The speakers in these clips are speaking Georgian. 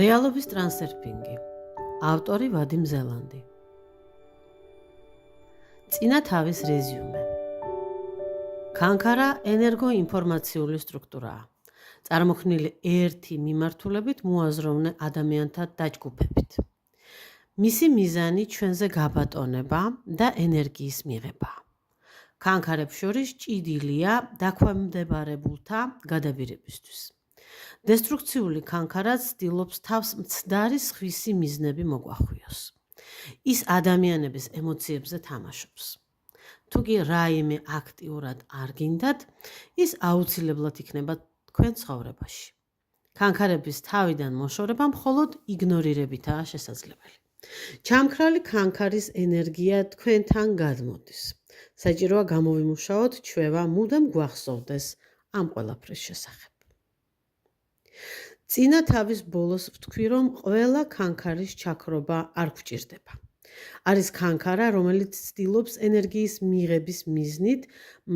რეალობის ტრანსერფინგი. ავტორი ვადიმ ზელანდი. წინა თავის რეზიუმე. ქანქარა ენერგოინფორმაციული სტრუქტურაა. წარმოქმნილი ერთი მიმართულებით მოაზროვნე ადამიანთა დაჯგუფებით. მისი მიზანი ჩვენზე გაბატონება და ენერგიის მიღება. ქანქარებს შორის ჭიდილია დაქვემდებარებულთა გადაბირებისთვის. დესტრუქციული ქანქარა ცდილობს თავს მცდარი სხვისი მიზნები მოგვახვიოს. ის ადამიანების ემოციებზე თამაშობს. თუ კი რაიმე აქტიურად არ გინდათ, ის აუცილებლად იქნება თქვენ ცხოვრებაში. ქანქარების თავიდან მოშორება მხოლოდ იგნორირებითაა შესაძლებელი. ჩამქრალი ქანქარის ენერგია თქვენთან გადმოდის. საჭიროა გამოვიმუშაოთ ჩვევა მუდამ გვახსოვდეს ამ ყველაფრის შესახებ. წინა თავის ბოლოს ვთქვი, რომ ყველა ქანქარის ჩაქრობა არ გვჭირდება. არის ქანქარა, რომელიც ცდილობს ენერგიის მიღების მიზნით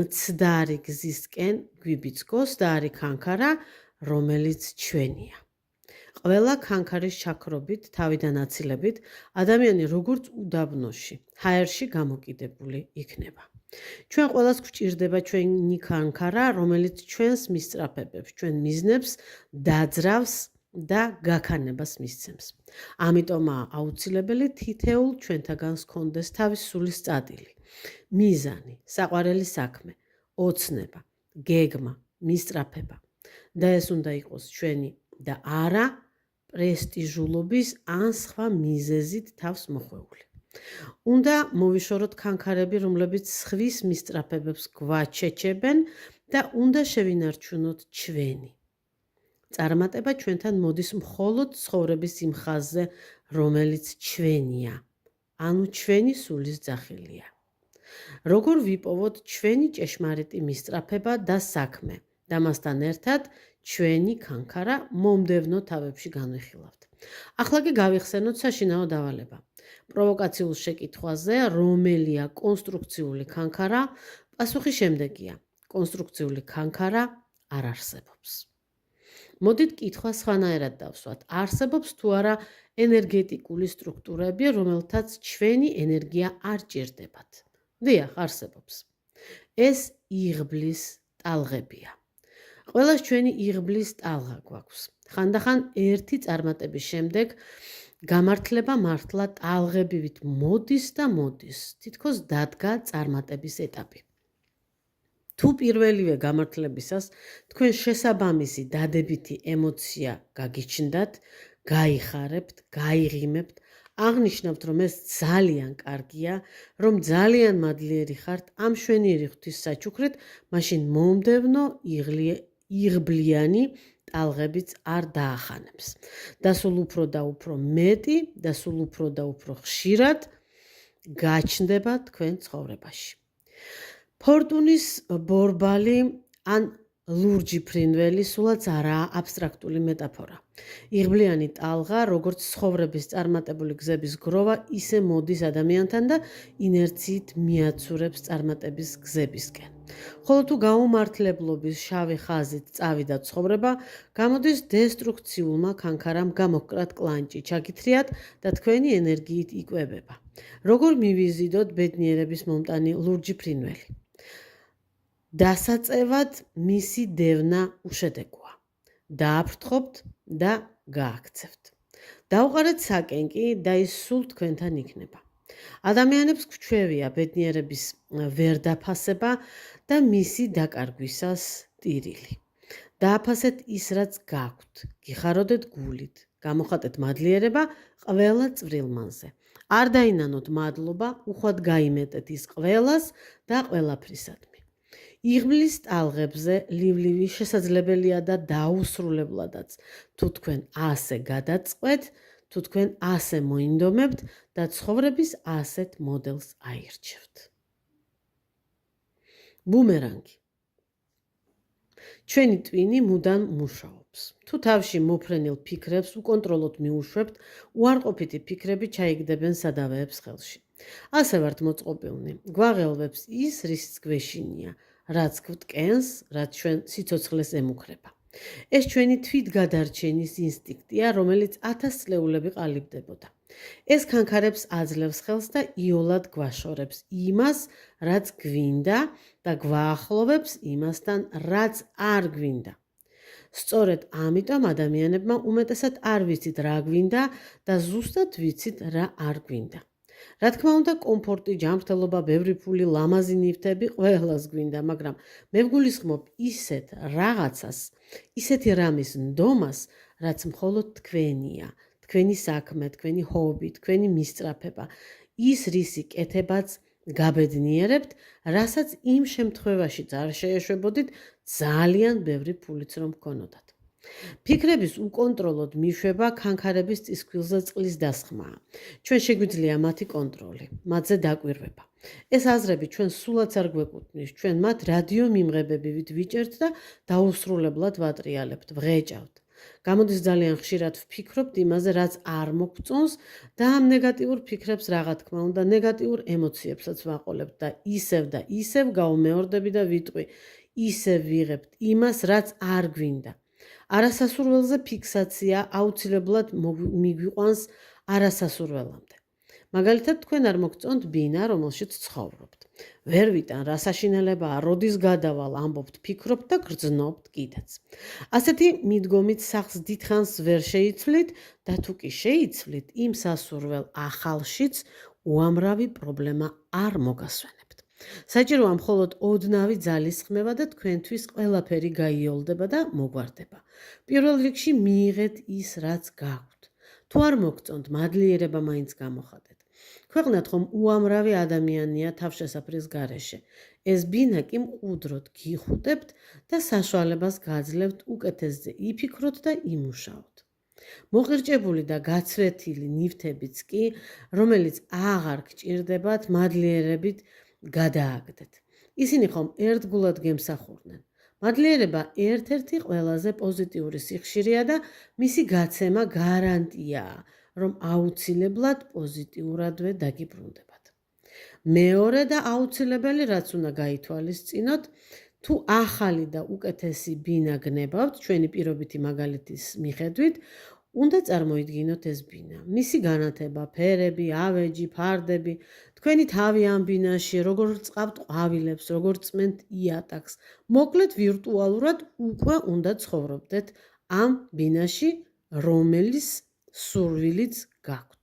მცდარი გზისკენ გვიბიძგოს და არის ქანქარა, რომელიც ჩვენია. ყველა ქანქარის ჩაქრობით, თავიდან აცილებით, ადამიანი როგორც უდაბნოში, ჰაერში გამოკიდებული იქნება. ჩვენ ყველას გვჭირდება ჩვენი ქანქარა, რომელიც ჩვენს მისწრაფებებს, ჩვენ მიზნებს დაძრავს და გაქანებას მისცემს. ამიტომაა აუცილებელი თითეულ ჩვენთაგან ჰქონდეს თავის სულის წადილი, მიზანი, საყვარელი საქმე, ოცნება, გეგმა, მისწრაფება. და ეს უნდა იყოს ჩვენი და არა პრესტიჟულობის ან სხვა მიზეზით თავს მოხვეული. უნდა მოვიშოროთ ქანქარები, რომლებიც სხვის მისწრაფებებს გვაჩეჩებენ და უნდა შევინარჩუნოთ ჩვენი. წარმატება ჩვენთან მოდის მხოლოდ ცხოვრების იმ ხაზზე, რომელიც ჩვენია, ანუ ჩვენი სულის ძახილია. როგორ ვიპოვოთ ჩვენი ჭეშმარიტი მისწრაფება და საქმე და მასთან ერთად ჩვენი ქანქარა მომდევნო თავებში განვიხილავთ. ახლა კი გავიხსენოთ საშინაო დავალება. პროვოკაციულ შეკითხვაზე, რომელია კონსტრუქციული ქანქარა, პასუხი შემდეგია. კონსტრუქციული ქანქარა არ არსებობს. მოდით კითხვა სხვანაირად დავსვათ. არსებობს თუ არა ენერგეტიკული სტრუქტურები, რომელთაც ჩვენი ენერგია არ ჭირდებათ? დიახ, არსებობს. ეს იღბლის ტალღებია. ყველას ჩვენი იღბლის ტალღა გვაქვს. ხანდახან ერთი წარმატების შემდეგ გამართლება მართლა ტალღებივით მოდის და მოდის. თითქოს დადგა წარმატების ეტაპი. თუ პირველივე გამართლებისას თქვენ შესაბამისი დადებითი ემოცია გაგიჩნდათ, გაიხარებთ, გაიღიმებთ, აღნიშნავთ, რომ ეს ძალიან კარგია, რომ ძალიან მადლიერი ხართ ამ მშვენიერი ღვთის საჩუქრით, მაშინ მომდევნო იღბლიანი ტალღებიც არ დაახანებს. და სულ უფრო და უფრო მეტი და სულ უფრო და უფრო ხშირად გაჩნდება თქვენ ცხოვრებაში. ფორტუნის ბორბალი ან ლურჯი ფრინველი სულაც არაა აბსტრაქტული მეტაფორა. იღბლიანი ტალღა, როგორც ცხოვრების წარმატებული გზების გროვა, ისე მოდის ადამიანთან და ინერციით მიაცურებს წარმატების გზებისკენ. ხოლო თუ გაუმართლებლობის შავი ხაზით წავიდა ცხოვრება, გამოდის დესტრუქციულმა ქანქარამ გამოგკრათ კლანჭი, ჩაგითრიათ და თქვენი ენერგიით იკვებება. როგორ მივიზიდოთ ბედნიერების მომტანი ლურჯი ფრინველი? დასაწევად მისი დევნა უშედეგოა. დააფრთხობთ და გააქცევთ. დავყარეთ საკენკი და ის სულ თქვენთან იქნება. ადამიანებს გვჩვევია ბედნიერების ვერდაფასება და მისი დაკარგვისას ტირილი. დააფასეთ ის, რაც გაქვთ, გიხაროდეთ გულით, გამოხატეთ მადლიერება ყველა წვრილმანზე. არ დაინანოთ მადლობა, უხვად გაიმეტეთ ის ყველას და ყველაფრისადმი. იღბლის ტალღებზე ლივლივი შესაძლებელია და დაუსრულებლადაც, თუ თქვენ ასე გადაწყვეთ, თუ თქვენ ასე მოინდომებთ და ცხოვრების ასეთ მოდელს აირჩევთ. ბუმერანგი. ჩვენი ტვინი მუდამ მუშაობს. თუ თავში მოფრენილ ფიქრებს უკონტროლოდ მიუშვებთ, უარყოფითი ფიქრები ჩაიგდებენ სადავეებს ხელში. ასე ვართ მოწყობილნი. გვაღელვებს ის, რის გვეშინია, რაც გვტკენს, რაც ჩვენ სიცოცხლეს ემუქრება. ეს ჩვენი თვითგადარჩენის ინსტინქტია, რომელიც 1000 წლეულები ყალიბდებოდა. ეს ქანქარებს აძლევს ხელს და იოლად გვაშორებს იმას, რაც გვინდა და გვაახლოვებს იმასთან, რაც არ გვინდა. სწორედ ამიტომ ადამიანებმა უმეტესად არ ვიცით რა გვინდა და ზუსტად ვიცით რა არ გვინდა. რა თქმა უნდა, კომფორტი, ჯანმრთელობა, ბევრი ფული, ლამაზი ნივთები ყველას გვინდა, მაგრამ მე ვგულისხმობ ისეთ რაღაცას, ისეთი რამის ნდომას, რაც მხოლოდ თქვენია, თქვენი საქმე, თქვენი ჰობი, თქვენი მისწრაფება, ის რისი კეთებაც გაბედნიერებთ, რასაც იმ შემთხვევაშიც არ შეეშვებოდით ძალიან ბევრი ფულიც რომ გქონოდათ. ფიქრების უკონტროლოდ მიშვება ქანქარების წისქვილზე წყლის დასხმაა. ჩვენ შეგვიძლია მათი კონტროლი, მათზე დაკვირვება. ეს აზრები ჩვენ სულაც არ გვეკუთვნის, ჩვენ მათ რადიო მიმღებებივით ვიჭერთ და დაუსრულებლად ვატრიალებთ, ვღეჭავთ. გამოდის ძალიან ხშირად ვფიქრობთ იმაზე, რაც არ მოგწონს და ამ ნეგატიურ ფიქრებს რა თქმა უნდა, ნეგატიურ ემოციებსაც ვაყოლებთ და ისევ გავუმეორდები და ვიტყვი, ისევ ვიღებთ იმას, რაც არ გვინდა. არასასურველზე ფიქსაცია აუცილებლად მიგვიყვანს არასასურველამდე. მაგალითად, თქვენ არ მოგწონთ ბინა, რომელშიც ცხოვრობთ. ვერ ვიტან, რა საშინელებაა, როდის გადავალ, ამბობთ, ფიქრობთ და გრძნობთ კიდეც. ასეთი მიდგომით სახლს დიდხანს ვერ შეიცვლით და თუ კი შეიცვლით, იმ სასურველ ახალშიც უამრავი პრობლემა არ მოგასვენებთ. საჭიროა მხოლოდ ოდნავი ძალის ხმევა და თქვენთვის ყველაფერი გაიოლდება და მოგვარდება. პირველ რიგში მიიღეთ ის, რაც გაქვთ. თუ არ მოგწონთ, მადლიერება მაინც გამოხატეთ. ქვეყნად ხომ უამრავი ადამიანია თავშესაფრის გარეშე. ეს ბინა კი მყუდროდ გიხუტებთ და საშუალებას გაძლევთ უკეთესზე იფიქროთ და იმუშაოთ. მოღერჭებული და გაცვეთილი ნივთებიც კი, რომელიც აღარ გჭირდებათ, მადლიერებით გადააგდეთ. ისინი ხომ ერთგულად გემსახურნენ. მადლიერება ერთ-ერთი ყველაზე პოზიტიური სიხშირეა და მისი გაცემა გარანტიაა, რომ აუცილებლად პოზიტიურადვე დაგიბრუნდებათ. მეორე და აუცილებელი, რაც უნდა გაითვალისწინოთ, თუ ახალი და უკეთესი ბინა გნებავთ, ჩვენი პირობითი მაგალითის მიხედვით, უნდა წარმოიდგინოთ ეს ბინა. მისი განათება, ფერები, ავეჯი, ფარდები, თქვენი თავი ამ ბინაში, როგორ წყავთ ყვავილებს, როგორ წმენთ იატაკს. მოკლედ ვირტუალურად უკვე უნდა ცხოვრობდეთ ამ ბინაში, რომელიც სურვილიც გაქვთ.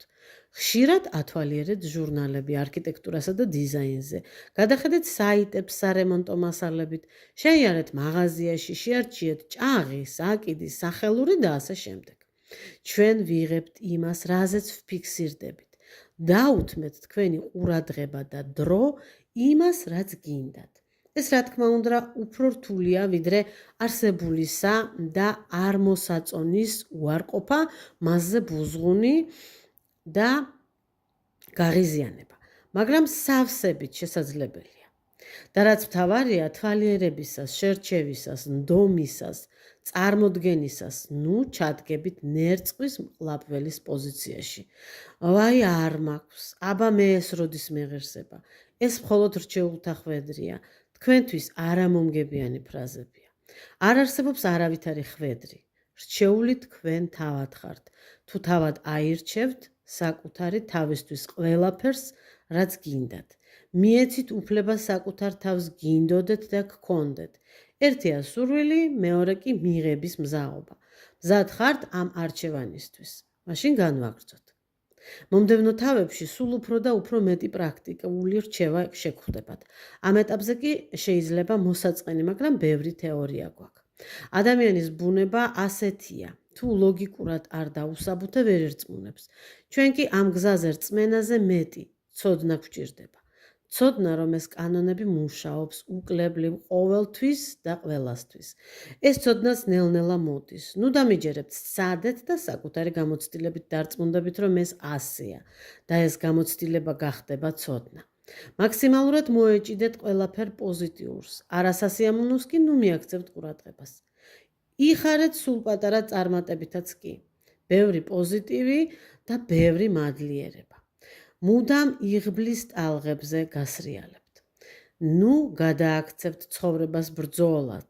ხშირად ათვალიერეთ ჟურნალები არქიტექტურასა და დიზაინზე. გადახედეთ საიტებს სარემონტო მასალებით, შეიარეთ მაღაზიაში, შეარჩიეთ ჭაღი, საკიდი, სახელური და ასე შემდეგ. ჩვენ ვიღებთ იმას, რაზეც ვფიქსირდებით. დაუთმეთ თქვენი ყურადღება და დრო იმას, რაც გინდათ. ეს რა თქმა უნდა უფრო რთულია, ვიდრე არსებულისა და არ მოსაწონის უარყოფა, მასზე ბუზღუნი და გაღიზიანება, მაგრამ სავსებით შესაძლებელია. და რაც მთავარია, თვალიერებისას, შერჩევისას, ნდომისას, წარმოდგენისას, ჩადგებით ნერწყვის მყლაპველის პოზიციაში. ვაი, არ მაქვს, აბა მე ეს როდის მეღერსება. ეს მხოლოდ რჩეულთა ხვედრია, თქვენთვის არამომგებიანი ფრაზებია. არ არსებობს არავითარი ხვედრი. რჩეული თქვენ თავად ხართ. თუ თავად აირჩევთ საკუთარი თავისთვის ყველაფერს, რაც გინდათ. მიეცით უფლება საკუთარ თავს გინდოდეთ და გქონდეთ. ერთია სურვილი, მეორე კი მიღების მზაობა. მზად ხართ ამ არჩევანისთვის. მაშინ განვაგრძოთ. მომდევნო თავებში სულ უფრო და უფრო მეტი პრაქტიკული რჩევა შეგხვდებათ. ამ ეტაპზე კი შეიძლება მოსაწყენი, მაგრამ ბევრი თეორია გვაქვს. ადამიანის ბუნება ასეთია. თუ ლოგიკურად არ დაუსაბუთე, ვერ ერწმუნებს. ჩვენ კი ამ გზაზე რწმენაზე მეტი ცოდნა გვჭირდება. ცოდნა, რომ ეს კანონები მუშაობს უკლებლივ ყოველთვის და ყველასთვის. ეს ცოდნაც ნელ-ნელა მოდის. დამიჯერებთ სცადეთ და საკუთარი გამოცდილებით დარწმუნდებით, რომ ეს ასეა და ეს გამოცდილება გახდება ცოდნა. მაქსიმალურად მოეჭიდეთ ყველაფერ პოზიტიურს. არასასიამოვნოს კი მიაქცევთ ყურადღებას. იხარეთ სულ პატარა წარმატებითაც კი. ბევრი პოზიტივი და ბევრი მადლიერება. მუდამ იღბლის ტალღებზე გასრიალებთ. გადააქცევთ ცხოვრებას ბრძოლად.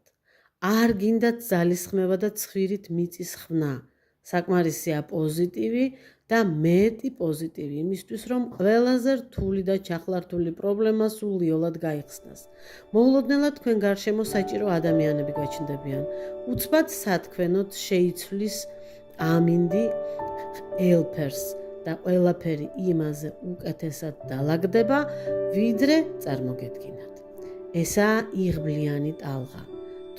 არ გინდათ ძალისხმევა და ცხვირით მიწის ხვნა. საკმარისია პოზიტივი და მეტი პოზიტივი იმისთვის, რომ ყველაზე რთული და ჩახლართული პრობლემა სულიოლად გაიხსნას. მოულოდნელად თქვენ გარშემო საჭირო ადამიანები გაჩნდებიან. უცბად სათქვენოდ შეიცვლის ამინდი ელფერს და ყველაფერი იმაზე უკეთესად დალაგდება, ვიდრე წარმოგედგინათ. ესაა იღბლიანი ტალღა.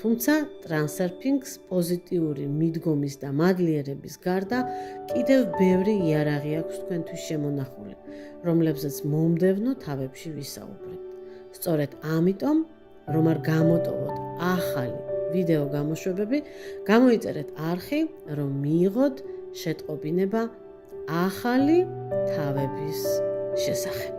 თუმცა ტრანსერფინგს პოზიტიური მიდგომის და მადლიერების გარდა კიდევ ბევრი იარაღი აქვს თქვენთვის შემონახული, რომლებზეც მომდევნო თავებში ვისაუბრებთ. სწორედ ამიტომ, რომ არ გამოტოვოთ ახალი ვიდეო გამოშვებები, გამოიწერეთ არხი, რომ მიიღოთ შეტყობინება ახალი თავების შესახებ.